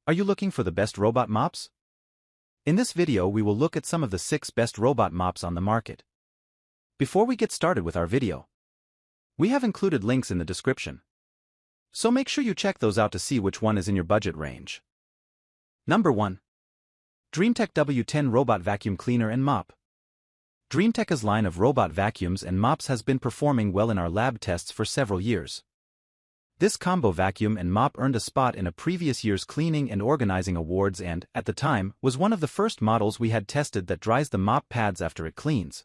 Are you looking for the best robot mops? In this video we will look at some of the 6 best robot mops on the market. Before we get started with our video, we have included links in the description, so make sure you check those out to see which one is in your budget range. Number 1. DreamTech W10 Robot Vacuum Cleaner and Mop. DreamTech's line of robot vacuums and mops has been performing well in our lab tests for several years. This combo vacuum and mop earned a spot in a previous year's cleaning and organizing awards and, at the time, was one of the first models we had tested that dries the mop pads after it cleans.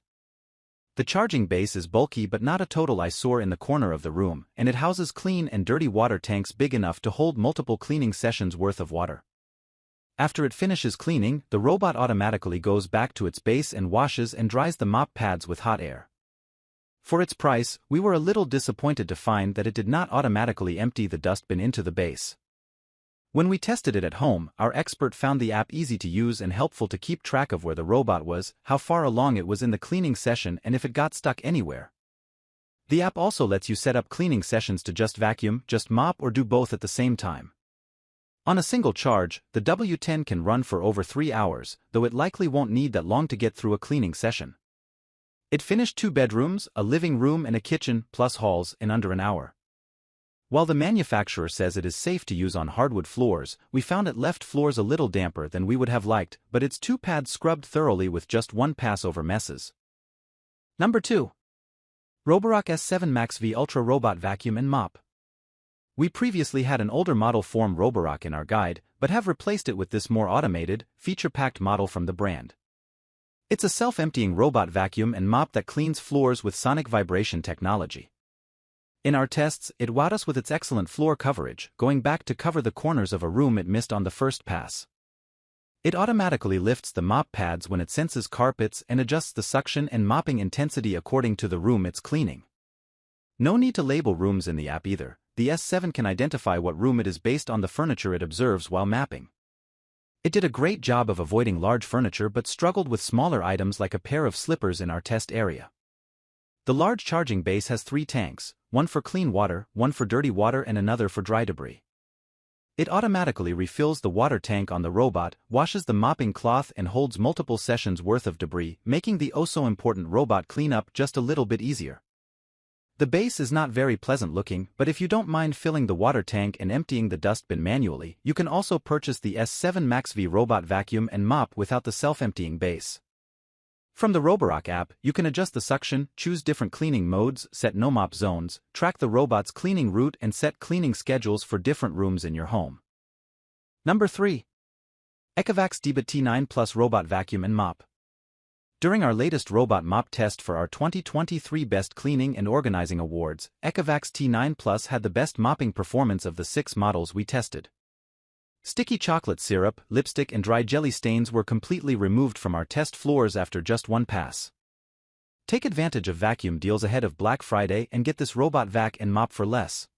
The charging base is bulky but not a total eyesore in the corner of the room, and it houses clean and dirty water tanks big enough to hold multiple cleaning sessions worth of water. After it finishes cleaning, the robot automatically goes back to its base and washes and dries the mop pads with hot air. For its price, we were a little disappointed to find that it did not automatically empty the dustbin into the base. When we tested it at home, our expert found the app easy to use and helpful to keep track of where the robot was, how far along it was in the cleaning session, and if it got stuck anywhere. The app also lets you set up cleaning sessions to just vacuum, just mop, or do both at the same time. On a single charge, the W10 can run for over 3 hours, though it likely won't need that long to get through a cleaning session. It finished 2 bedrooms, a living room and a kitchen, plus halls, in under an hour. While the manufacturer says it is safe to use on hardwood floors, we found it left floors a little damper than we would have liked, but its 2 pads scrubbed thoroughly with just 1 pass over messes. Number 2. Roborock S7 Max V Ultra Robot Vacuum and Mop. We previously had an older model form Roborock in our guide, but have replaced it with this more automated, feature-packed model from the brand. It's a self-emptying robot vacuum and mop that cleans floors with sonic vibration technology. In our tests, it wowed us with its excellent floor coverage, going back to cover the corners of a room it missed on the first pass. It automatically lifts the mop pads when it senses carpets and adjusts the suction and mopping intensity according to the room it's cleaning. No need to label rooms in the app either. The S7 can identify what room it is based on the furniture it observes while mapping. It did a great job of avoiding large furniture but struggled with smaller items like a pair of slippers in our test area. The large charging base has 3 tanks, one for clean water, one for dirty water and another for dry debris. It automatically refills the water tank on the robot, washes the mopping cloth and holds multiple sessions worth of debris, making the oh-so-important robot cleanup just a little bit easier. The base is not very pleasant looking, but if you don't mind filling the water tank and emptying the dustbin manually, you can also purchase the S7 Max V Robot Vacuum and Mop without the self-emptying base. From the Roborock app, you can adjust the suction, choose different cleaning modes, set no-mop zones, track the robot's cleaning route and set cleaning schedules for different rooms in your home. Number 3. Ecovacs Debit T9 Plus Robot Vacuum and Mop. During our latest robot mop test for our 2023 Best Cleaning and Organizing Awards, Ecovacs T9 Plus had the best mopping performance of the 6 models we tested. Sticky chocolate syrup, lipstick and dry jelly stains were completely removed from our test floors after just 1 pass. Take advantage of vacuum deals ahead of Black Friday and get this robot vac and mop for less.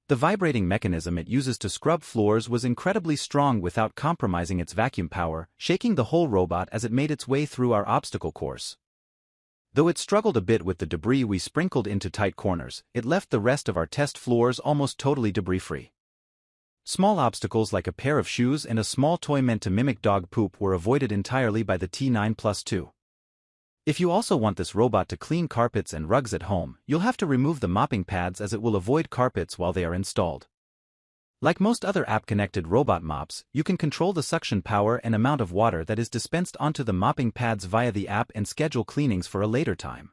The vibrating mechanism it uses to scrub floors was incredibly strong without compromising its vacuum power, shaking the whole robot as it made its way through our obstacle course. Though it struggled a bit with the debris we sprinkled into tight corners, it left the rest of our test floors almost totally debris-free. Small obstacles like a pair of shoes and a small toy meant to mimic dog poop were avoided entirely by the T9 Plus 2. If you also want this robot to clean carpets and rugs at home, you'll have to remove the mopping pads as it will avoid carpets while they are installed. Like most other app-connected robot mops, you can control the suction power and amount of water that is dispensed onto the mopping pads via the app and schedule cleanings for a later time.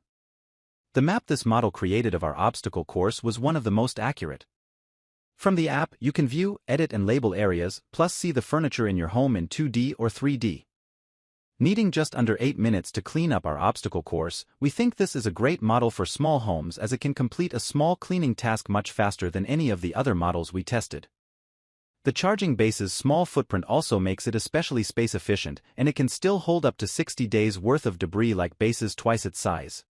The map this model created of our obstacle course was one of the most accurate. From the app, you can view, edit and label areas, plus see the furniture in your home in 2D or 3D. Needing just under 8 minutes to clean up our obstacle course, we think this is a great model for small homes as it can complete a small cleaning task much faster than any of the other models we tested. The charging base's small footprint also makes it especially space efficient, and it can still hold up to 60 days worth of debris like bases twice its size.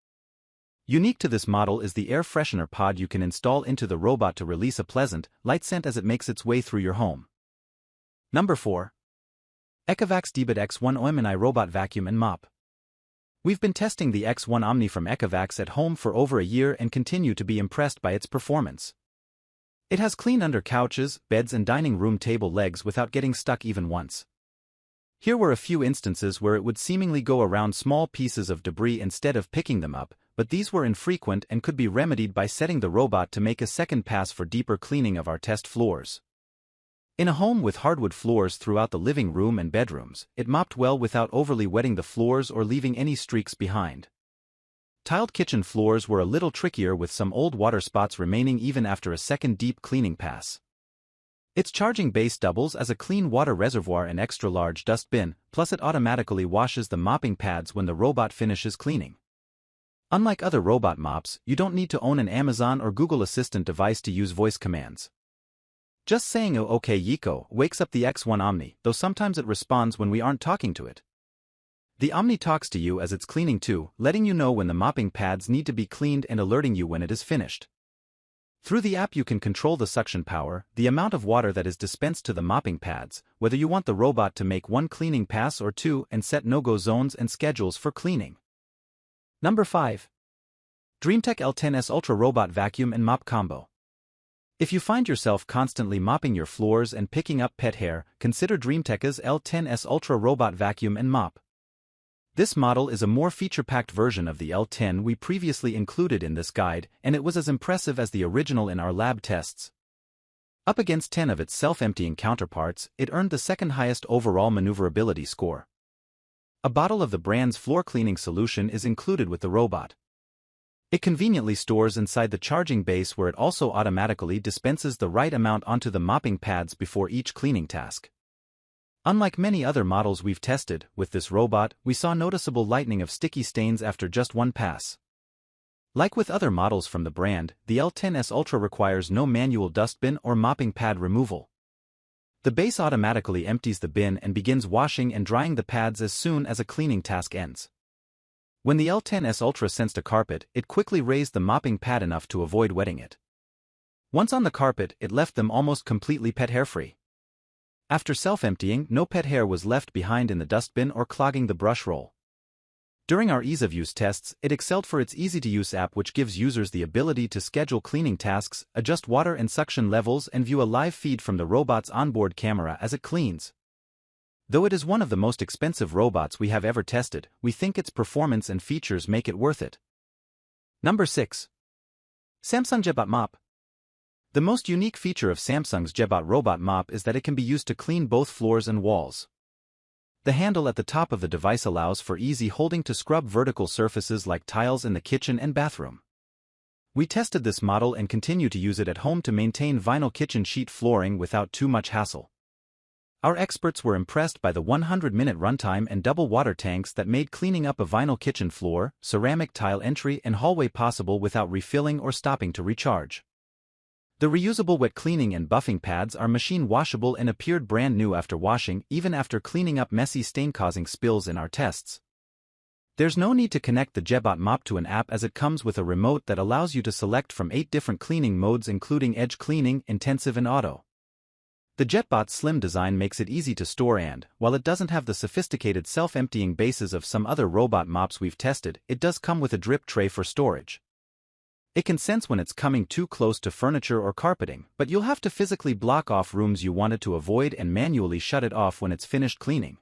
Unique to this model is the air freshener pod you can install into the robot to release a pleasant, light scent as it makes its way through your home. Number 4. Ecovacs Debit X1 Omni Robot Vacuum and Mop. We've been testing the X1 Omni from Ecovacs at home for over a year and continue to be impressed by its performance. It has cleaned under couches, beds and dining room table legs without getting stuck even once. Here were a few instances where it would seemingly go around small pieces of debris instead of picking them up, but these were infrequent and could be remedied by setting the robot to make a second pass for deeper cleaning of our test floors. In a home with hardwood floors throughout the living room and bedrooms, it mopped well without overly wetting the floors or leaving any streaks behind. Tiled kitchen floors were a little trickier with some old water spots remaining even after a second deep cleaning pass. Its charging base doubles as a clean water reservoir and extra-large dustbin, plus it automatically washes the mopping pads when the robot finishes cleaning. Unlike other robot mops, you don't need to own an Amazon or Google Assistant device to use voice commands. Just saying "Oh okay Yiko" wakes up the X1 Omni, though sometimes it responds when we aren't talking to it. The Omni talks to you as it's cleaning too, letting you know when the mopping pads need to be cleaned and alerting you when it is finished. Through the app you can control the suction power, the amount of water that is dispensed to the mopping pads, whether you want the robot to make one cleaning pass or two, and set no-go zones and schedules for cleaning. Number 5. DreamTech L10S Ultra Robot Vacuum and Mop Combo. If you find yourself constantly mopping your floors and picking up pet hair, consider DreamTech's L10S Ultra Robot Vacuum and Mop. This model is a more feature-packed version of the L10 we previously included in this guide, and it was as impressive as the original in our lab tests. Up against 10 of its self-emptying counterparts, it earned the second highest overall maneuverability score. A bottle of the brand's floor cleaning solution is included with the robot. It conveniently stores inside the charging base, where it also automatically dispenses the right amount onto the mopping pads before each cleaning task. Unlike many other models we've tested, with this robot, we saw noticeable lightening of sticky stains after just one pass. Like with other models from the brand, the L10S Ultra requires no manual dustbin or mopping pad removal. The base automatically empties the bin and begins washing and drying the pads as soon as a cleaning task ends. When the L10S Ultra sensed a carpet, it quickly raised the mopping pad enough to avoid wetting it. Once on the carpet, it left them almost completely pet hair-free. After self-emptying, no pet hair was left behind in the dustbin or clogging the brush roll. During our ease-of-use tests, it excelled for its easy-to-use app, which gives users the ability to schedule cleaning tasks, adjust water and suction levels, and view a live feed from the robot's onboard camera as it cleans. Though it is one of the most expensive robots we have ever tested, we think its performance and features make it worth it. Number 6. Samsung JetBot Mop. The most unique feature of Samsung's JetBot Robot Mop is that it can be used to clean both floors and walls. The handle at the top of the device allows for easy holding to scrub vertical surfaces like tiles in the kitchen and bathroom. We tested this model and continue to use it at home to maintain vinyl kitchen sheet flooring without too much hassle. Our experts were impressed by the 100-minute runtime and double water tanks that made cleaning up a vinyl kitchen floor, ceramic tile entry and hallway possible without refilling or stopping to recharge. The reusable wet cleaning and buffing pads are machine washable and appeared brand new after washing, even after cleaning up messy stain-causing spills in our tests. There's no need to connect the JetBot Mop to an app, as it comes with a remote that allows you to select from 8 different cleaning modes, including edge cleaning, intensive and auto. The JetBot's slim design makes it easy to store, and, while it doesn't have the sophisticated self-emptying bases of some other robot mops we've tested, it does come with a drip tray for storage. It can sense when it's coming too close to furniture or carpeting, but you'll have to physically block off rooms you wanted to avoid and manually shut it off when it's finished cleaning.